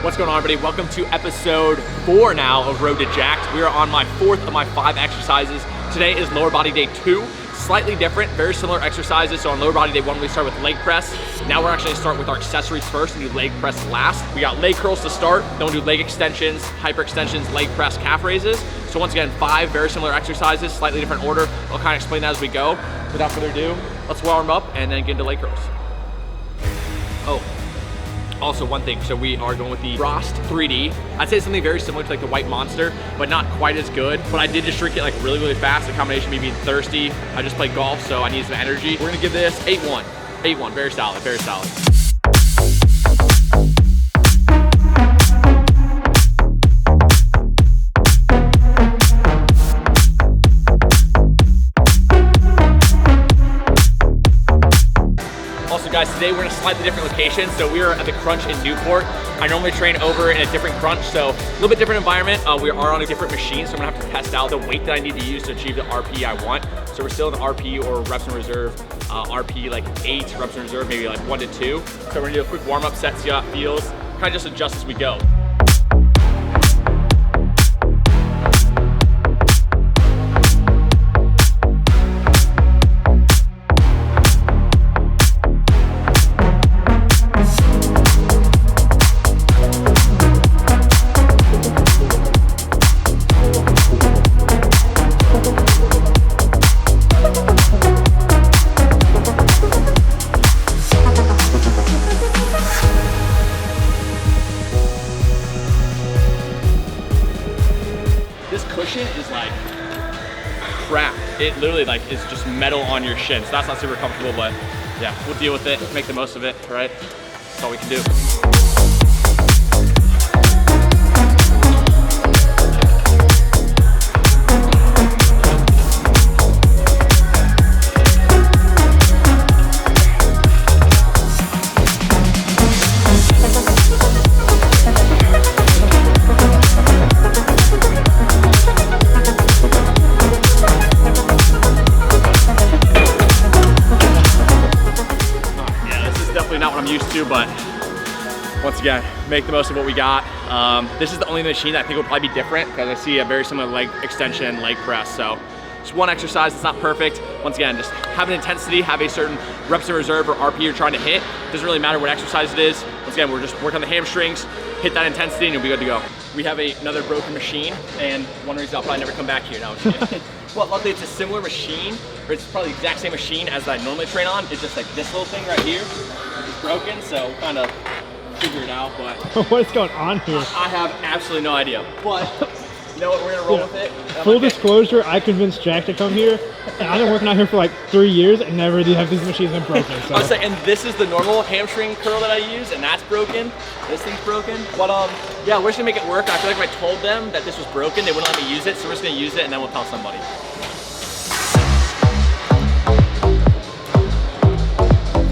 What's going on, everybody? Welcome to episode 4 now of Road to Jacked. We are on my 4th of my 5 exercises. Today is lower body day 2. Slightly different, very similar exercises. So on lower body day 1, we start with leg press. Now we're actually gonna start with our accessories first and do leg press last. We got leg curls to start, then we'll do leg extensions, hyper extensions, leg press, calf raises. So once again, 5 very similar exercises, slightly different order. I'll kind of explain that as we go. Without further ado, let's warm up and then get into leg curls. Also one thing, so we are going with the Frost 3D. I'd say something very similar to like the White Monster, but not quite as good. But I did just drink it like really, really fast. The combination of me being thirsty. I just played golf, so I need some energy. We're gonna give this 8-1. 8-1, very solid, very solid. Guys, today we're in a slightly different location. So we are at the Crunch in Newport. I normally train over in a different Crunch, so a little bit different environment. We are on a different machine, so I'm gonna have to test out the weight that I need to use to achieve the RP I want. So we're still in the RP or reps in reserve. RP like 8, reps in reserve, maybe like 1 to 2. So we're gonna do a quick warm up set, see how it feels. Kind of just adjust as we go. Is like crap. It literally like is just metal on your shin, so that's not super comfortable, but yeah, we'll deal with it, make the most of it, right? That's all we can do. Not what I'm used to, but once again, make the most of what we got. This is the only machine that I think will probably be different because I see a very similar leg extension, leg press. So just one exercise, it's not perfect. Once again, just have an intensity, have a certain reps in reserve or RP you're trying to hit. Doesn't really matter what exercise it is. Once again, we're just working on the hamstrings, hit that intensity and you'll be good to go. We have another broken machine, and one reason I'll probably never come back here now. Well, luckily it's a similar machine, or it's probably the exact same machine as I normally train on. It's just like this little thing right here is broken, so we'll kind of figure it out. But what is going on here? I have absolutely no idea. But you know what, we're gonna roll with it. Full disclosure, I convinced Jack to come here, and I've been working out here for like 3 years, and never did have these machines been broken. So. I was saying, and this is the normal hamstring curl that I use, and that's broken. This thing's broken. But yeah, we're just gonna make it work. I feel like if I told them that this was broken, they wouldn't let me use it, so we're just gonna use it, and then we'll tell somebody.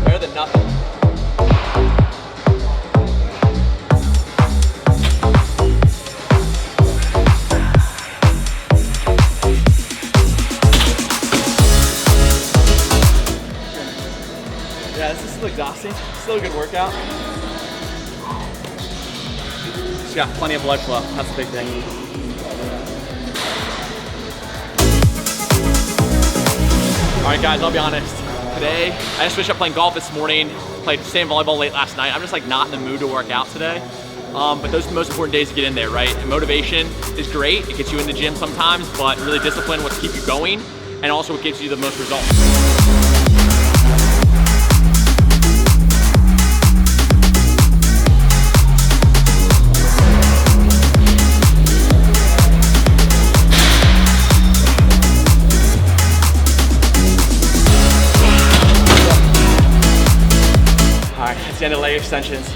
Better than nothing. Yeah, this is still exhausting. Still a good workout. Just got plenty of blood flow. That's the big thing. All right, guys, I'll be honest. Today, I just finished up playing golf this morning. Played sand volleyball late last night. I'm just like not in the mood to work out today. But those are the most important days to get in there, right? And motivation is great. It gets you in the gym sometimes, but really discipline what keeps you going, and also what gives you the most results. The end of leg extensions.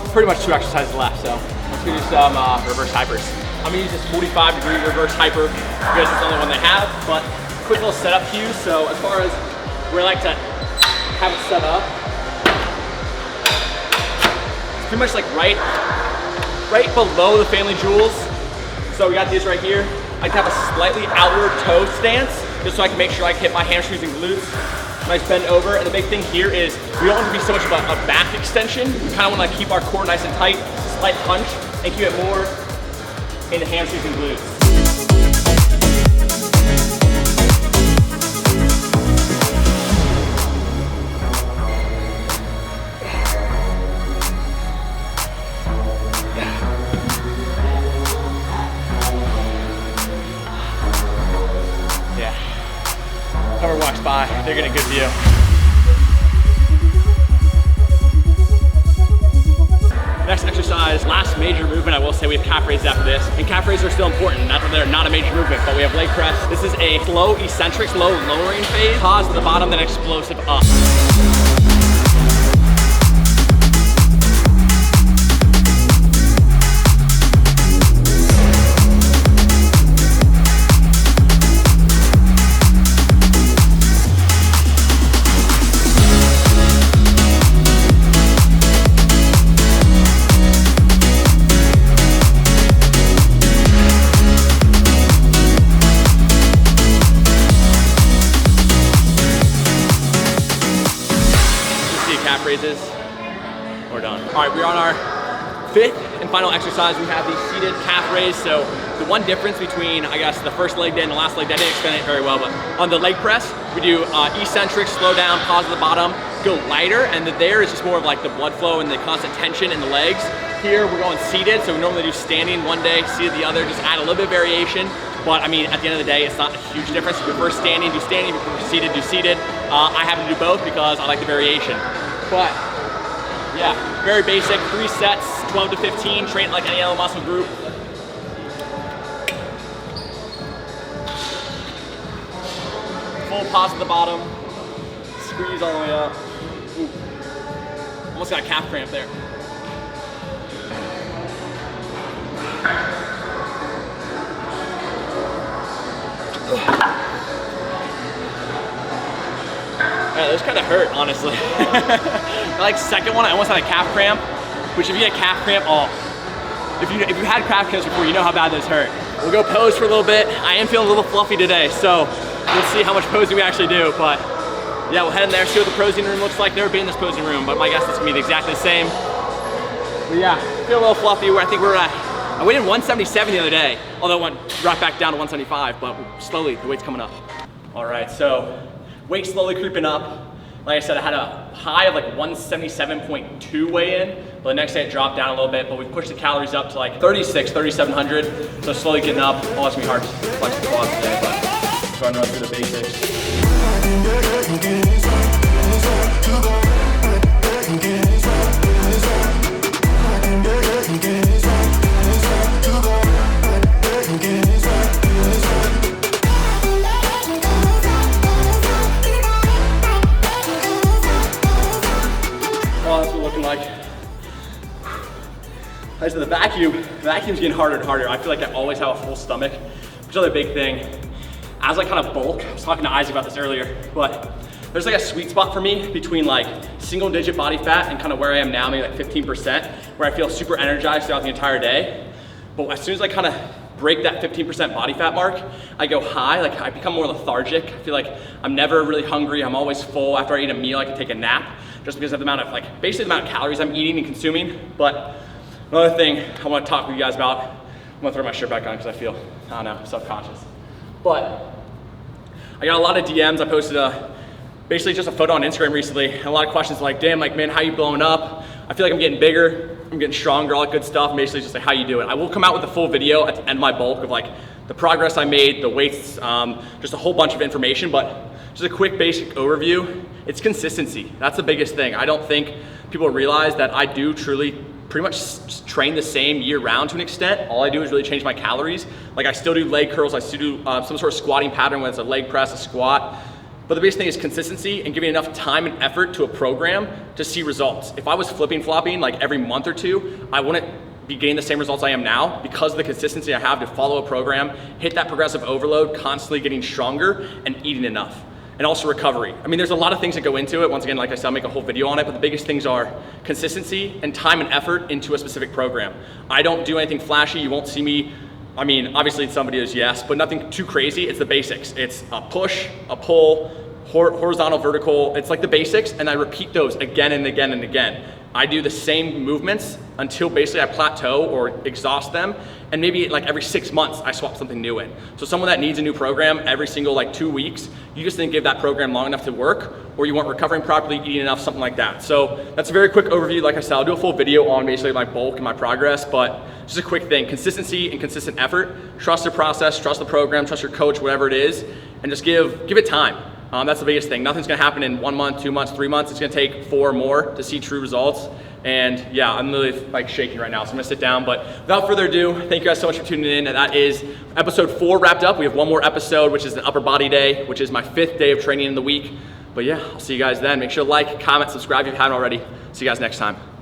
Pretty much 2 exercises left, so let's do some reverse hypers. I'm gonna use this 45-degree reverse hyper because it's the only one they have, but quick little setup cues. So as far as where I like to have it set up, it's pretty much like right below the family jewels. So we got these right here. I can have a slightly outward toe stance just so I can make sure I can hit my hamstrings and glutes. nice bend over. And the big thing here is we don't want to be so much of a back extension. We kind of want to keep our core nice and tight, slight punch, and keep it more in the hamstrings and glutes. Whoever walks by, they're getting a good view. Next exercise, last major movement. I will say we have calf raises after this, and calf raises are still important. Not that they're not a major movement, but we have leg press. This is a slow eccentric, slow lowering phase. Pause at the bottom, then explosive up. Raises, we're done. All right, we're on our fifth and final exercise. We have the seated calf raise. So the one difference between, I guess, the first leg day and the last leg day, I didn't explain it very well, but on the leg press, we do eccentric, slow down, pause at the bottom, go lighter, and there is just more of like the blood flow and the constant tension in the legs. Here, we're going seated, so we normally do standing one day, seated the other, just add a little bit of variation. But I mean, at the end of the day, it's not a huge difference. If you prefer standing, do standing. If you prefer seated, do seated. I happen to do both because I like the variation. But yeah, very basic, 3 sets, 12 to 15, train like any other muscle group. Full pause at the bottom, squeeze all the way up. Ooh. Almost got a calf cramp there. Yeah, those kind of hurt, honestly. Like second one, I almost had a calf cramp, which if you get a calf cramp, if you had calf cramps before, you know how bad those hurt. We'll go pose for a little bit. I am feeling a little fluffy today, so we'll see how much posing we actually do. But yeah, we'll head in there, see what the posing room looks like. Never been in this posing room, but my guess is gonna be exactly the same. But yeah, feel a little fluffy. I think we're at, I weighed in 177 the other day, although it went right back down to 175, but slowly, the weight's coming up. All right, so weight slowly creeping up. Like I said, I had a high of like 177.2 weigh-in, but the next day it dropped down a little bit, but we've pushed the calories up to like 3,700, so slowly getting up. Oh, it's gonna be hard to flex the quads today, but I'm trying to run through the basics. As to the vacuum's getting harder and harder. I feel like I always have a full stomach, which is another big thing. As I kind of bulk, I was talking to Isaac about this earlier, but there's like a sweet spot for me between like single digit body fat and kind of where I am now, maybe like 15%, where I feel super energized throughout the entire day. But as soon as I kind of break that 15% body fat mark, I go high, like I become more lethargic. I feel like I'm never really hungry. I'm always full. After I eat a meal, I can take a nap just because of the amount of like, basically the amount of calories I'm eating and consuming. But another thing I want to talk with you guys about, I'm gonna throw my shirt back on because I feel, I don't know, self-conscious. But I got a lot of DMs. I posted basically just a photo on Instagram recently, and a lot of questions like, damn, like, man, how you blowing up? I feel like I'm getting bigger, I'm getting stronger, all that good stuff. And basically just like how you do it. I will come out with a full video at the end of my bulk of like the progress I made, the weights, just a whole bunch of information, but just a quick basic overview. It's consistency. That's the biggest thing. I don't think people realize that I do truly pretty much train the same year round to an extent. All I do is really change my calories. Like I still do leg curls, I still do some sort of squatting pattern, whether it's a leg press, a squat. But the biggest thing is consistency and giving enough time and effort to a program to see results. If I was flipping flopping like every month or two, I wouldn't be getting the same results I am now because of the consistency I have to follow a program, hit that progressive overload, constantly getting stronger and eating enough. And also recovery. I mean, there's a lot of things that go into it. Once again, like I said, I'll make a whole video on it, but the biggest things are consistency and time and effort into a specific program. I don't do anything flashy. You won't see me, I mean, obviously in some videos, yes, but nothing too crazy. It's the basics. It's a push, a pull, horizontal, vertical. It's like the basics, and I repeat those again and again and again. I do the same movements until basically I plateau or exhaust them, and maybe like every 6 months I swap something new in. So someone that needs a new program every single like 2 weeks, you just didn't give that program long enough to work, or you weren't recovering properly, eating enough, something like that. So that's a very quick overview. Like I said, I'll do a full video on basically my bulk and my progress, but just a quick thing: consistency and consistent effort. Trust the process, trust the program, trust your coach, whatever it is, and just give it time. That's the biggest thing. Nothing's gonna happen in 1 month, 2 months, 3 months. It's gonna take 4 or more to see true results. And yeah, I'm really like shaking right now, so I'm gonna sit down. But without further ado, thank you guys so much for tuning in. And that is episode 4 wrapped up. We have one more episode, which is the upper body day, which is my 5th day of training in the week. But yeah, I'll see you guys then. Make sure to like, comment, subscribe if you haven't already. See you guys next time.